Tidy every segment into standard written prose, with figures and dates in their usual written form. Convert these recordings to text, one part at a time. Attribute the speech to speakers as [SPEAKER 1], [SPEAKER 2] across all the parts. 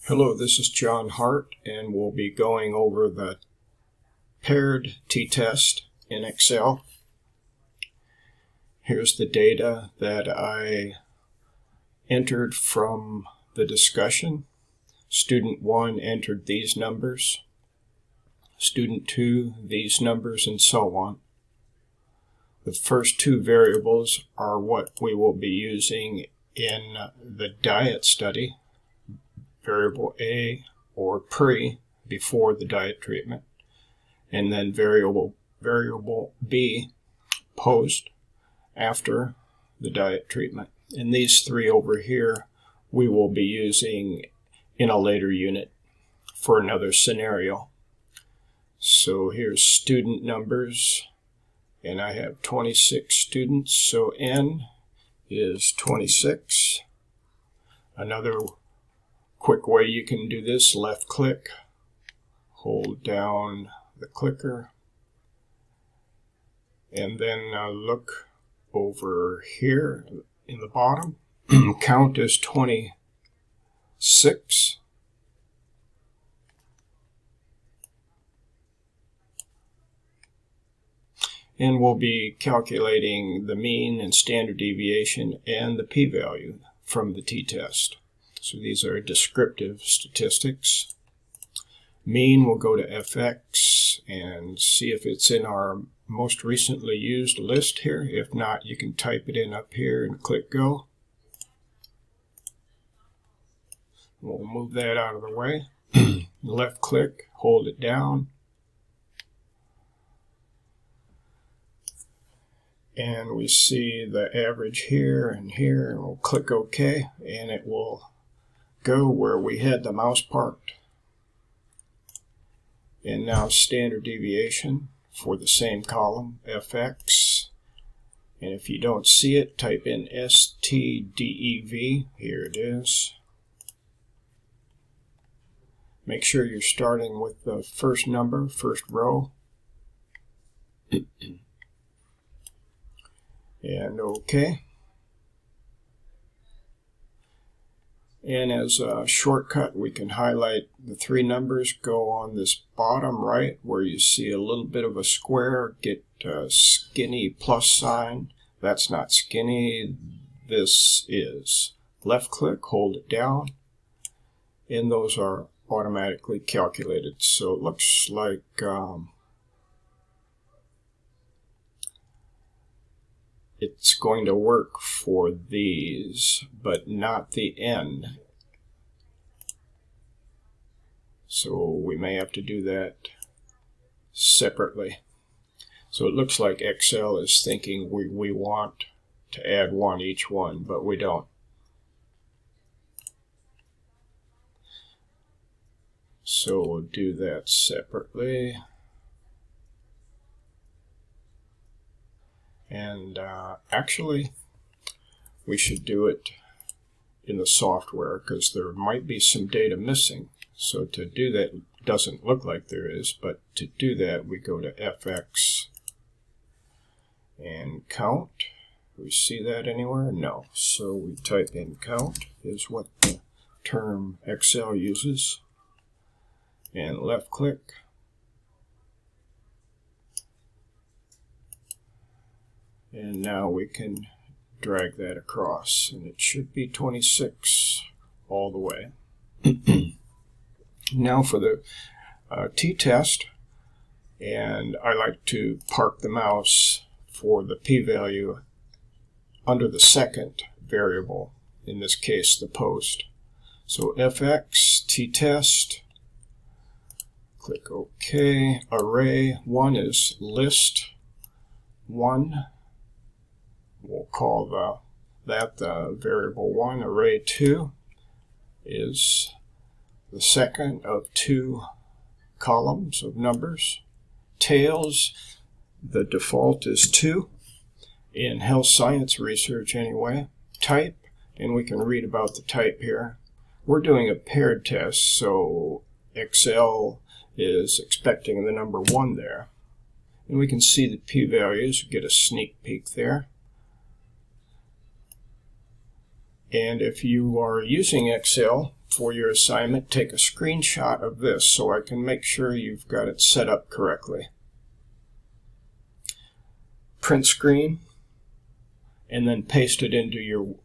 [SPEAKER 1] Hello, this is John Hart, and we'll be going over the paired t-test in Excel. Here's the data that I entered from the discussion. Student 1 entered these numbers, student 2 these numbers, and so on. The first two variables are what we will be using in the diet study. Variable A, or pre, before the diet treatment, and then variable B, post, after the diet treatment. And these three over here we will be using in a later unit for another scenario. So here's student numbers, and I have 26 students, so N is 26. Another quick way you can do this: left click, hold down the clicker, and then look over here in the bottom. Count as 26. And we'll be calculating the mean and standard deviation and the p-value from the t-test. So these are descriptive statistics. Mean will go to FX and see if it's in our most recently used list here. If not, you can type it in up here and click go. We'll move that out of the way. Left click, hold it down. And we see the average here and here, and we'll click OK, and it will go where we had the mouse parked. And now standard deviation for the same column, FX. And if you don't see it, type in STDEV. Here it is. Make sure you're starting with the first number, first row. And OK. And as a shortcut, we can highlight the three numbers, go on this bottom right where you see a little bit of a square, get a skinny plus sign. That's not skinny, this is. Left click, hold it down, and those are automatically calculated. So it looks like it's going to work for these, but not the N. So we may have to do that separately. So it looks like Excel is thinking we want to add one each one, but we don't. So we'll do that separately. And actually, we should do it in the software because there might be some data missing. So to do that, doesn't look like there is, but to do that, we go to FX and count. We see that anywhere? No. So we type in count is what the term Excel uses. And left click. And now we can drag that across, and it should be 26 all the way. Now for the t-test, and I like to park the mouse for the p-value under the second variable, in this case the post. So FX, t-test, click OK. Array 1 is list 1. We'll call that the variable 1. Array 2 is the second of two columns of numbers. Tails, the default is 2 in health science research anyway. Type, and we can read about the type here. We're doing a paired test, so Excel is expecting the number 1 there. And we can see the p-values, get a sneak peek there. And if you are using Excel for your assignment, take a screenshot of this so I can make sure you've got it set up correctly. Print screen, and then paste it into your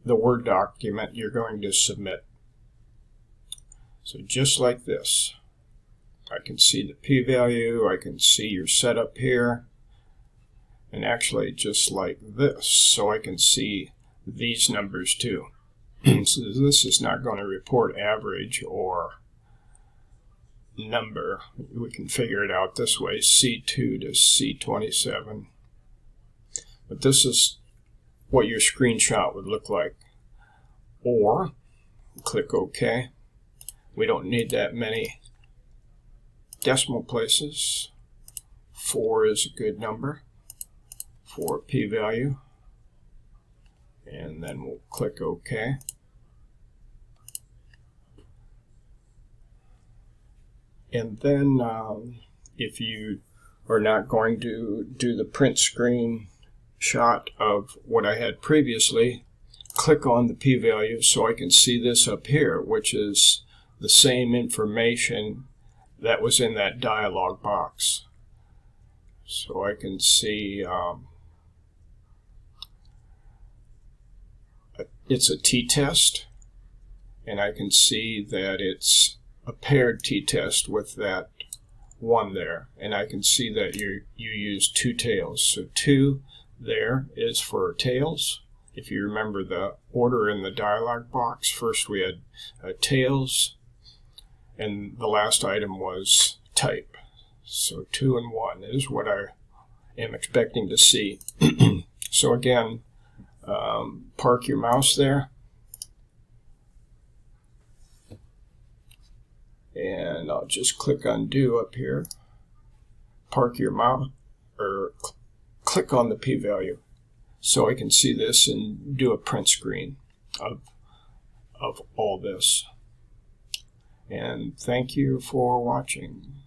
[SPEAKER 1] the Word document you're going to submit. So just like this. I can see the p-value, I can see your setup here, and actually just like this, so I can see these numbers too. So this is not going to report average or number. We can figure it out this way, C2 to C27. But this is what your screenshot would look like. Or, click OK. We don't need that many decimal places. 4 is a good number for p-value. And then we'll click OK. And then if you are not going to do the print screen shot of what I had previously, click on the p-value so I can see this up here, which is the same information that was in that dialog box. So I can see it's a t-test, and I can see that it's a paired t-test with that 1 there, and I can see that you use 2 tails. So 2 there is for tails. If you remember the order in the dialog box, first we had tails, and the last item was type. So 2 and 1 is what I am expecting to see. So again, park your mouse there, and I'll just click undo up here. Park your mouse, or click on the p-value so I can see this and do a print screen of all this. And thank you for watching.